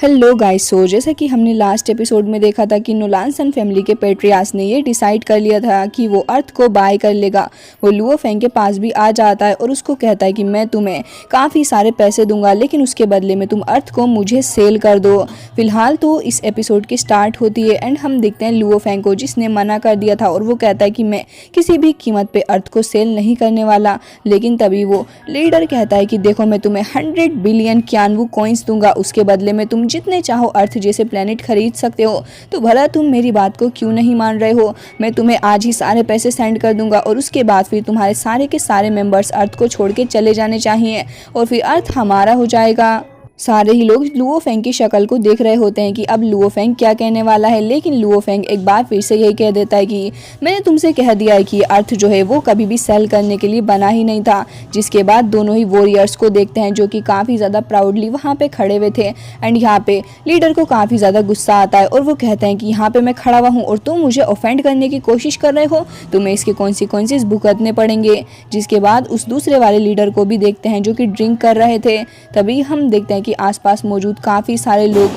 Hello guys. जैसा कि हमने लास्ट एपिसोड में देखा था कि नोलान सन फैमिली के पेट्रियास ने ये डिसाइड कर लिया था कि वो अर्थ को बाय कर लेगा। वो लुओ फेंग के पास भी आ जाता है और उसको कहता है कि मैं तुम्हें काफ़ी सारे पैसे दूंगा, लेकिन उसके बदले में तुम अर्थ को मुझे सेल कर दो। फिलहाल तो इस एपिसोड की स्टार्ट होती है एंड हम देखते हैं लुओ फेंग को, जिसने मना कर दिया था और वो कहता है कि मैं किसी भी कीमत पर अर्थ को सेल नहीं करने वाला। लेकिन तभी वो लीडर कहता है कि देखो, मैं तुम्हें 100 बिलियन क्यानवू कॉइन्स दूंगा, उसके बदले में तुम जितने चाहो अर्थ जैसे प्लेनेट खरीद सकते हो। तो भला तुम मेरी बात को क्यों नहीं मान रहे हो? मैं तुम्हें आज ही सारे पैसे सेंड कर दूंगा और उसके बाद फिर तुम्हारे सारे के सारे मेंबर्स अर्थ को छोड़ के चले जाने चाहिए और फिर अर्थ हमारा हो जाएगा। सारे ही लोग लुओ फेंग की शक्ल को देख रहे होते हैं कि अब लुओ फेंग क्या कहने वाला है, लेकिन लुओ फेंग एक बार फिर से यही कह देता है कि मैंने तुमसे कह दिया है कि अर्थ जो है वो कभी भी सेल करने के लिए बना ही नहीं था। जिसके बाद दोनों ही वॉरियर्स को देखते हैं जो कि काफ़ी ज़्यादा प्राउडली वहाँ पे खड़े हुए थे एंड यहाँ पे लीडर को काफ़ी ज़्यादा गुस्सा आता है और वो कहते हैं कि यहाँ पे मैं खड़ा हुआ हूँ और तुम मुझे ऑफेंड करने की कोशिश कर रहे हो, तुम्हें इसके कॉन्सिक्वेंसेस भुगतने पड़ेंगे। जिसके बाद उस दूसरे वाले लीडर को भी देखते हैं जो कि ड्रिंक कर रहे थे। तभी हम देखते हैं कि आसपास मौजूद काफ़ी सारे लोग,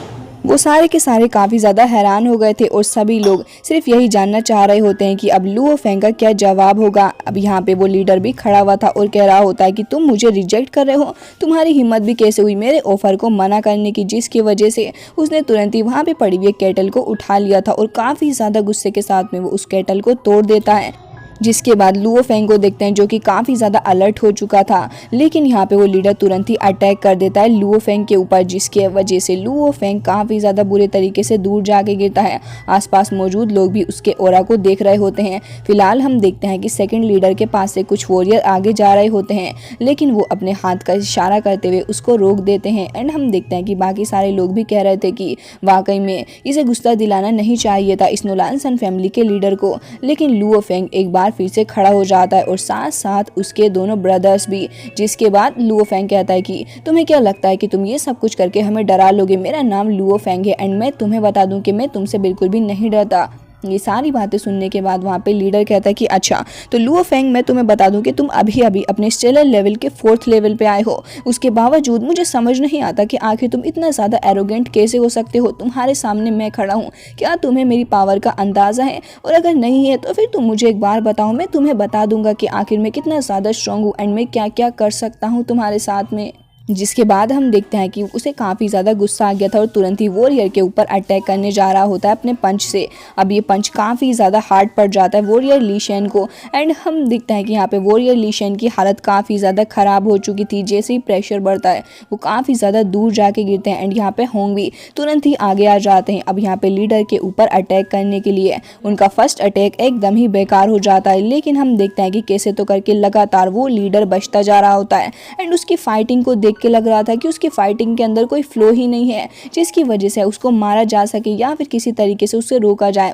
वो सारे के सारे काफ़ी ज़्यादा हैरान हो गए थे और सभी लोग सिर्फ यही जानना चाह रहे होते हैं कि अब लुओ फेंग का क्या जवाब होगा। अब यहाँ पे वो लीडर भी खड़ा हुआ था और कह रहा होता है कि तुम मुझे रिजेक्ट कर रहे हो, तुम्हारी हिम्मत भी कैसे हुई मेरे ऑफर को मना करने की। जिसकी वजह से उसने तुरंत ही वहाँ पे पड़ी हुई केटल को उठा लिया था और काफ़ी ज़्यादा गुस्से के साथ में वो उस केटल को तोड़ देता है। जिसके बाद लुओ फेंग को देखते हैं जो कि काफ़ी ज़्यादा अलर्ट हो चुका था, लेकिन यहाँ पे वो लीडर तुरंत ही अटैक कर देता है लुओ फेंग के ऊपर, जिसके वजह से लुओ फेंग काफ़ी ज़्यादा बुरे तरीके से दूर जाके गिरता है। आसपास मौजूद लोग भी उसके ऑरा को देख रहे होते हैं। फिलहाल हम देखते हैं कि सेकंड लीडर के पास से कुछ वॉरियर आगे जा रहे होते हैं, लेकिन वो अपने हाथ का इशारा करते हुए उसको रोक देते हैं एंड हम देखते हैं कि बाकी सारे लोग भी कह रहे थे कि वाकई में इसे गुस्सा दिलाना नहीं चाहिए था इस नोलान सन फैमिली के लीडर को। लेकिन लुओ फेंग एक बार फिर से खड़ा हो जाता है और साथ साथ उसके दोनों ब्रदर्स भी। जिसके बाद लुओ फेंग कहता है कि तुम्हें क्या लगता है कि तुम ये सब कुछ करके हमें डरा लोगे? मेरा नाम लुओ फेंग है एंड मैं तुम्हें बता दूं कि मैं तुमसे बिल्कुल भी नहीं डरता। ये सारी बातें सुनने के बाद वहाँ पे लीडर कहता है कि अच्छा, तो लुओ फेंग मैं तुम्हें बता दूं कि तुम अभी अभी अपने स्टेलर लेवल के 4th लेवल पे आए हो। उसके बावजूद मुझे समझ नहीं आता कि आखिर तुम इतना ज़्यादा एरोगेंट कैसे हो सकते हो। तुम्हारे सामने मैं खड़ा हूँ, क्या तुम्हें मेरी पावर का अंदाज़ा है? और अगर नहीं है तो फिर तुम मुझे एक बार बताओ, मैं तुम्हें बता दूंगा कि आखिर मैं कितना ज़्यादा स्ट्रॉन्ग हूँ एंड मैं क्या क्या कर सकता हूँ तुम्हारे साथ में। जिसके बाद हम देखते हैं कि उसे काफ़ी ज़्यादा गुस्सा आ गया था और तुरंत ही वॉरियर के ऊपर अटैक करने जा रहा होता है अपने पंच से। अब ये पंच काफ़ी ज़्यादा हार्ड पड़ जाता है वॉरियर ली शेन को एंड हम देखते हैं कि यहाँ पे वॉरियर ली शेन की हालत काफ़ी ज़्यादा ख़राब हो चुकी थी। जैसे ही प्रेशर बढ़ता है वो काफ़ी ज़्यादा दूर जाके गिरते हैं एंड यहाँ पे होंग भी तुरंत ही आगे आ जाते हैं अब यहाँ पे लीडर के ऊपर अटैक करने के लिए। उनका फर्स्ट अटैक एकदम ही बेकार हो जाता है, लेकिन हम देखते हैं कि कैसे तो करके लगातार वो लीडर बचता जा रहा होता है एंड उसकी फाइटिंग को देख के लग रहा था कि उसकी फाइटिंग के अंदर कोई फ्लो ही नहीं है जिसकी वजह से उसको मारा जा सके या फिर किसी तरीके से उसे रोका जाए।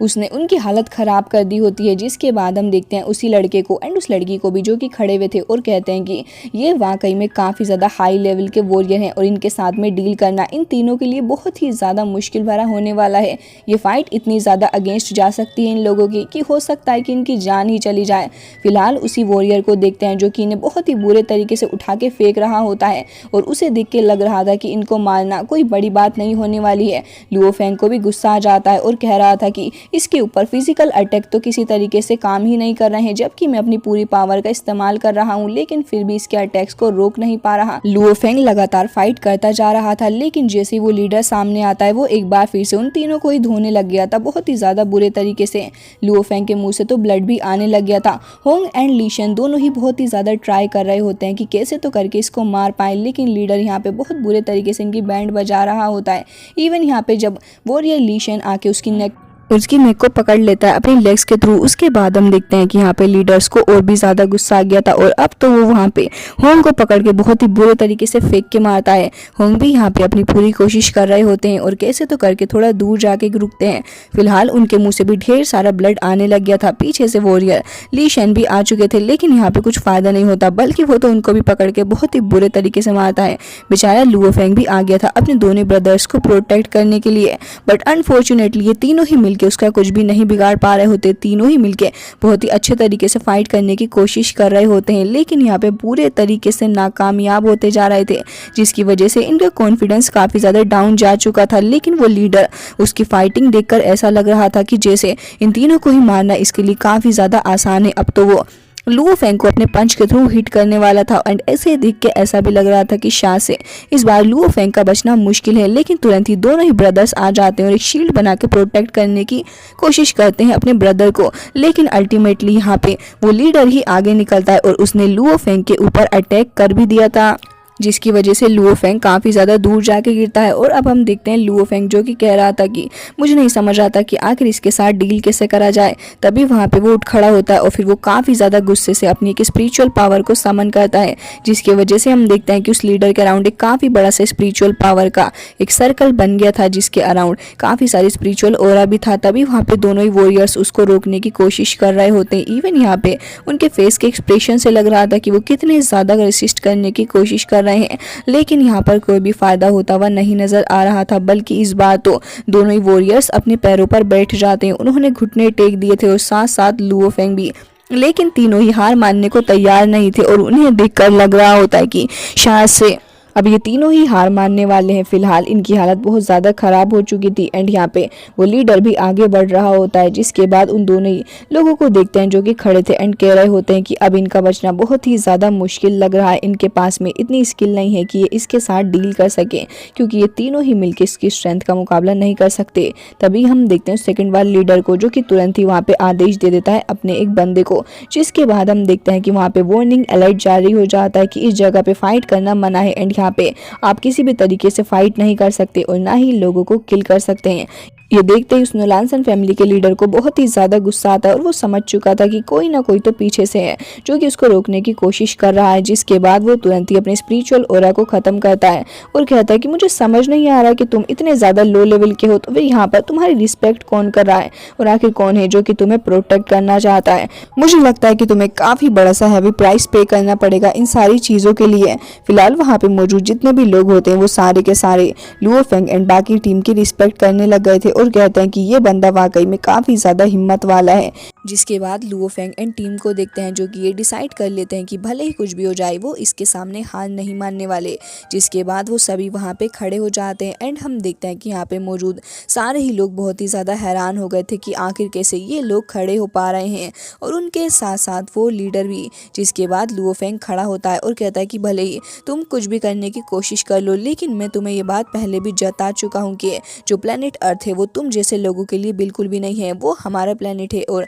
उसने उनकी हालत ख़राब कर दी होती है। जिसके बाद हम देखते हैं उसी लड़के को एंड उस लड़की को भी जो कि खड़े हुए थे और कहते हैं कि ये वाकई में काफ़ी ज़्यादा हाई लेवल के वॉरियर हैं और इनके साथ में डील करना इन तीनों के लिए बहुत ही ज़्यादा मुश्किल भरा होने वाला है। ये फाइट इतनी ज़्यादा अगेंस्ट जा सकती है इन लोगों की कि हो सकता है कि इनकी जान ही चली जाए। फिलहाल उसी वॉरियर को देखते हैं जो कि इन्हें बहुत ही बुरे तरीके से उठा के फेंक रहा होता है और उसे देख के लग रहा था कि इनको मारना कोई बड़ी बात नहीं होने वाली है। लुओ फेंग को भी गुस्सा आ जाता है और कह रहा था कि इसके ऊपर फिजिकल अटैक तो किसी तरीके से काम ही नहीं कर रहे हैं, जबकि मैं अपनी पूरी पावर का इस्तेमाल कर रहा हूं, लेकिन फिर भी इसके अटैक्स को रोक नहीं पा रहा। लुओ फेंग लगातार फाइट करता जा रहा था, लेकिन जैसे ही वो लीडर सामने आता है वो एक बार फिर से उन तीनों को ही धोने लग गया था बहुत ही ज्यादा बुरे तरीके से। लुओ फेंग के मुंह से तो ब्लड भी आने लग गया था। होंग एंड ली शेन दोनों ही बहुत ही ज्यादा ट्राई कर रहे होते हैं कि कैसे तो करके इसको मार पाए, लेकिन लीडर यहाँ पे बहुत बुरे तरीके से इनकी बैंड बजा रहा होता है। इवन यहाँ पे जब वॉरियर ली शेन आके उसकी नेक को पकड़ लेता है अपनी लेग्स के थ्रू, उसके बाद हम देखते हैं कि यहाँ पे लीडर्स को और भी ज़्यादा गुस्सा आ गया था और अब तो वो वहाँ पे होंग को पकड़ के बहुत ही बुरे तरीके से फेंक के मारता है। होंग भी यहाँ पे अपनी पूरी कोशिश कर रहे होते हैं और कैसे तो करके थोड़ा दूर जाके रुकते हैं। फिलहाल उनके मुंह से भी ढेर सारा ब्लड आने लग गया था। पीछे से वॉरियर ली शेन भी आ चुके थे, लेकिन यहाँ पे कुछ फ़ायदा नहीं होता, बल्कि वो तो उनको भी पकड़ के बहुत ही बुरे तरीके से मारता है। बेचारा लुओ फेंग भी आ गया था अपने दोनों ब्रदर्स को प्रोटेक्ट करने के लिए, बट अनफॉर्चुनेटली ये तीनों ही मिलके उसका कुछ भी नहीं बिगाड़ पा रहे होते। तीनों ही मिलके बहुत ही अच्छे तरीके से फाइट करने की कोशिश कर रहे होते हैं, लेकिन यहाँ पे पूरे तरीके से नाकामयाब होते जा रहे थे, जिसकी वजह से इनका कॉन्फिडेंस काफ़ी ज़्यादा डाउन जा चुका था। लेकिन वो लीडर, उसकी फाइटिंग देखकर ऐसा लग रहा था कि जैसे इन तीनों को ही मारना इसके लिए काफ़ी ज़्यादा आसान है। अब तो वो लुओ फेंग को अपने पंच के थ्रू हिट करने वाला था एंड ऐसे देख के ऐसा भी लग रहा था कि शाह से इस बार लुओ फेंग का बचना मुश्किल है। लेकिन तुरंत ही दोनों ही ब्रदर्स आ जाते हैं और एक शील्ड बना के प्रोटेक्ट करने की कोशिश करते हैं अपने ब्रदर को। लेकिन अल्टीमेटली यहाँ पे वो लीडर ही आगे निकलता है और उसने लुओ फेंग के ऊपर अटैक कर भी दिया था, जिसकी वजह से लुओ फेंग काफ़ी ज़्यादा दूर जाके गिरता है। और अब हम देखते हैं लुओ फेंग जो कि कह रहा था कि मुझे नहीं समझ आता कि आखिर इसके साथ डील कैसे करा जाए। तभी वहाँ पे वो उठ खड़ा होता है और फिर वो काफ़ी ज़्यादा गुस्से से अपनी एक स्पिरिचुअल पावर को समन करता है, जिसकी वजह से हम देखते हैं कि उस लीडर के अराउंड एक काफ़ी बड़ा सा स्पिरिचुअल पावर का एक सर्कल बन गया था, जिसके अराउंड काफ़ी सारी स्पिरिचुअल ऑरा भी था। तभी वहाँ पे दोनों ही वॉरियर्स उसको रोकने की कोशिश कर रहे होते हैं। इवन यहाँ पे उनके फेस के एक्सप्रेशन से लग रहा था कि वो कितने ज़्यादा रेसिस्ट करने की कोशिश कर रहे हैं, लेकिन यहाँ पर कोई भी फायदा होता हुआ नहीं नजर आ रहा था। बल्कि इस बार तो दोनों ही वॉरियर्स अपने पैरों पर बैठ जाते हैं। उन्होंने घुटने टेक दिए थे और साथ साथ लुओ फेंग भी, लेकिन तीनों ही हार मानने को तैयार नहीं थे और उन्हें देखकर लग रहा होता है कि शायद से अब ये तीनों ही हार मानने वाले हैं। फिलहाल इनकी हालत बहुत ज़्यादा ख़राब हो चुकी थी एंड यहाँ पे वो लीडर भी आगे बढ़ रहा होता है, जिसके बाद उन दोनों ही लोगों को देखते हैं जो कि खड़े थे एंड कह रहे होते हैं कि अब इनका बचना बहुत ही ज़्यादा मुश्किल लग रहा है। इनके पास में इतनी स्किल नहीं है कि ये इसके साथ डील कर सकें, क्योंकि ये तीनों ही मिलकर इसकी स्ट्रेंथ का मुकाबला नहीं कर सकते। तभी हम देखते हैं सेकेंड वाले लीडर को, जो कि तुरंत ही वहाँ पे आदेश दे देता है अपने एक बंदे को, जिसके बाद हम देखते हैं कि वहाँ पे वार्निंग अलर्ट जारी हो जाता है कि इस जगह पे फाइट करना मना है एंड यहाँ पे आप किसी भी तरीके से फाइट नहीं कर सकते और ना ही लोगों को किल कर सकते हैं। ये देखते ही उस नोलानसन फैमिली के लीडर को बहुत ही ज़्यादा गुस्सा आता है और वो समझ चुका था कि कोई ना कोई तो पीछे से है जो कि उसको रोकने की कोशिश कर रहा है। जिसके बाद वो तुरंत ही अपने स्पिरिचुअल ऑरा को ख़त्म करता है और कहता है कि मुझे समझ नहीं आ रहा कि तुम इतने ज़्यादा लो लेवल के हो, तो फिर यहाँ पर तुम्हारी रिस्पेक्ट कौन कर रहा है और आखिर कौन है जो कि तुम्हें प्रोटेक्ट करना चाहता है। मुझे लगता है कि तुम्हें काफ़ी बड़ा सा हैवी प्राइस पे करना पड़ेगा इन सारी चीज़ों के लिए। फिलहाल वहाँ पे मौजूद जितने भी लोग होते हैं वो सारे के सारे लुओ फेंग एंड बाकी टीम की रिस्पेक्ट करने लग गए थे और कहते हैं कि ये बंदा वाकई में काफ़ी ज़्यादा हिम्मत वाला है। जिसके बाद लुओ फेंग एंड टीम को देखते हैं जो कि ये डिसाइड कर लेते हैं कि भले ही कुछ भी हो जाए वो इसके सामने हार नहीं मानने वाले। जिसके बाद वो सभी वहाँ पे खड़े हो जाते हैं एंड हम देखते हैं कि यहाँ पे मौजूद सारे ही लोग बहुत ही ज़्यादा हैरान हो गए थे कि आखिर कैसे ये लोग खड़े हो पा रहे हैं, और उनके साथ साथ वो लीडर भी। जिसके बाद लुओ फेंग खड़ा होता है और कहता है कि भले ही तुम कुछ भी करने की कोशिश कर लो, लेकिन मैं तुम्हें ये बात पहले भी जता चुका हूँ कि जो प्लेनेट अर्थ है वो तुम जैसे लोगों के लिए बिल्कुल भी नहीं है, वो हमारा प्लेनेट है और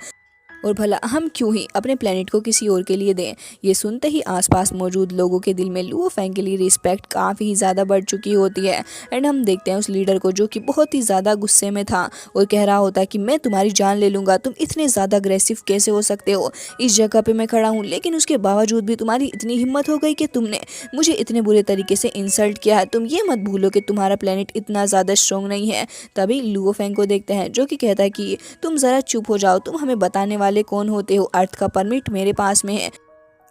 भला हम क्यों ही अपने प्लेनेट को किसी और के लिए दें। ये सुनते ही आसपास मौजूद लोगों के दिल में लुओ फेंग के लिए रिस्पेक्ट काफ़ी ज़्यादा बढ़ चुकी होती है एंड हम देखते हैं उस लीडर को जो कि बहुत ही ज़्यादा गुस्से में था और कह रहा होता है कि मैं तुम्हारी जान ले लूँगा, तुम इतने ज़्यादा अग्रेसिव कैसे हो सकते हो, इस जगह पर मैं खड़ा हूँ लेकिन उसके बावजूद भी तुम्हारी इतनी हिम्मत हो गई कि तुमने मुझे इतने बुरे तरीके से इंसल्ट किया है। तुम ये मत भूलो कि तुम्हारा प्लेनेट इतना ज़्यादा स्ट्रॉन्ग नहीं है। तभी लुओ फेंग को देखते हैं जो कि कहता है कि तुम ज़रा चुप हो जाओ, तुम हमें बताने वाले कौन होते हो, अर्थ का परमिट मेरे पास में है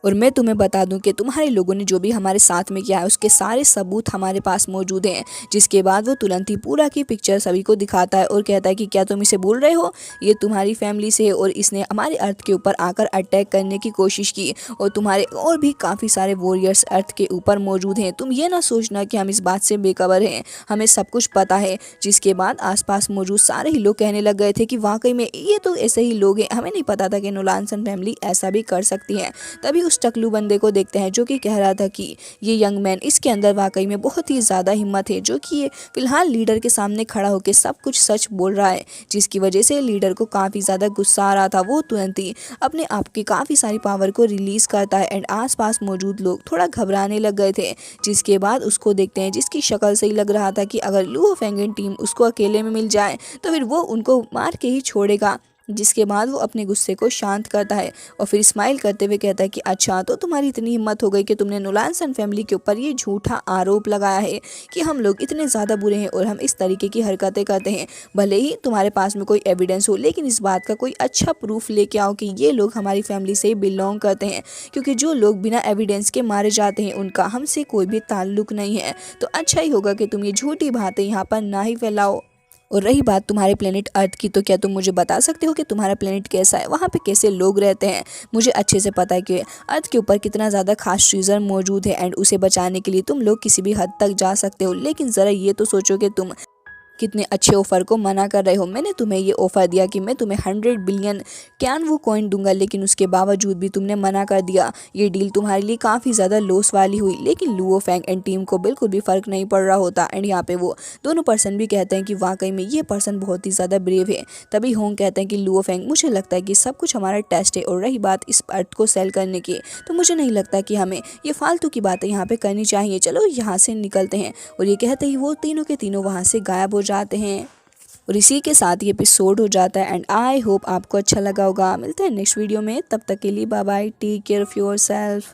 और मैं तुम्हें बता दूं कि तुम्हारे लोगों ने जो भी हमारे साथ में किया है उसके सारे सबूत हमारे पास मौजूद हैं। जिसके बाद वो तुरंत ही पूरा की पिक्चर सभी को दिखाता है और कहता है कि क्या तुम इसे भूल रहे हो, ये तुम्हारी फैमिली से है और इसने हमारे अर्थ के ऊपर आकर अटैक करने की कोशिश की और तुम्हारे और भी काफ़ी सारे वॉरियर्स अर्थ के ऊपर मौजूद हैं। तुम ये ना सोचना कि हम इस बात से बेखबर हैं, हमें सब कुछ पता है। जिसके बाद आसपास मौजूद सारे ही लोग कहने लग गए थे कि वाकई में ये तो ऐसे ही लोग हैं, हमें नहीं पता था कि नोलानसन फैमिली ऐसा भी कर सकती है। तभी उस टकलू बंदे को देखते हैं जो कि कह रहा था कि ये यंग मैन, इसके अंदर वाकई में बहुत ही ज़्यादा हिम्मत है, जो कि ये फिलहाल लीडर के सामने खड़ा होकर सब कुछ सच बोल रहा है। जिसकी वजह से लीडर को काफ़ी ज़्यादा गुस्सा आ रहा था। वो तुरंत ही अपने आप की काफ़ी सारी पावर को रिलीज़ करता है एंड आसपास मौजूद लोग थोड़ा घबराने लग गए थे। जिसके बाद उसको देखते हैं जिसकी शक्ल से ही लग रहा था कि अगर लुओ फेंग टीम उसको अकेले में मिल जाए तो फिर वो उनको मार के ही छोड़ेगा। जिसके बाद वो अपने गुस्से को शांत करता है और फिर स्माइल करते हुए कहता है कि अच्छा, तो तुम्हारी इतनी हिम्मत हो गई कि तुमने नोलानसन फैमिली के ऊपर ये झूठा आरोप लगाया है कि हम लोग इतने ज़्यादा बुरे हैं और हम इस तरीके की हरकतें करते हैं। भले ही तुम्हारे पास में कोई एविडेंस हो, लेकिन इस बात का कोई अच्छा प्रूफ लेके आओ कि ये लोग हमारी फैमिली से बिलोंग करते हैं, क्योंकि जो लोग बिना एविडेंस के मारे जाते हैं उनका हमसे कोई भी ताल्लुक नहीं है। तो अच्छा ही होगा कि तुम ये झूठी बातें यहाँ पर ना ही फैलाओ। और रही बात तुम्हारे प्लेनेट अर्थ की, तो क्या तुम मुझे बता सकते हो कि तुम्हारा प्लेनेट कैसा है, वहाँ पे कैसे लोग रहते हैं। मुझे अच्छे से पता है कि अर्थ के ऊपर कितना ज़्यादा खास चीज़ें मौजूद है एंड उसे बचाने के लिए तुम लोग किसी भी हद तक जा सकते हो, लेकिन ज़रा ये तो सोचो कि तुम कितने अच्छे ऑफर को मना कर रहे हो। मैंने तुम्हें ये ऑफर दिया कि मैं तुम्हें 100 बिलियन कैन कॉइन दूंगा, लेकिन उसके बावजूद भी तुमने मना कर दिया। ये डील तुम्हारे लिए काफ़ी ज़्यादा लॉस वाली हुई, लेकिन लुओ फैंग एंड टीम को बिल्कुल भी फ़र्क नहीं पड़ रहा होता। एंड यहाँ पे वो दोनों पर्सन भी कहते हैं कि वाकई में ये पर्सन बहुत ही ज़्यादा ब्रेव है। तभी होंग कहते हैं कि लुओ फैंग, मुझे लगता है कि सब कुछ हमारा टेस्ट है, और रही बात इस अर्थ को सेल करने की, तो मुझे नहीं लगता कि हमें ये फालतू की बातें यहाँ पे करनी चाहिए। चलो यहाँ से निकलते हैं। और ये कहते ही वो तीनों के तीनों वहाँ से गायब हो जाते हैं। और इसी के साथ ये एपिसोड हो जाता है। एंड आई होप आपको अच्छा लगा होगा। मिलते हैं नेक्स्ट वीडियो में, तब तक के लिए bye bye, take care of yourself.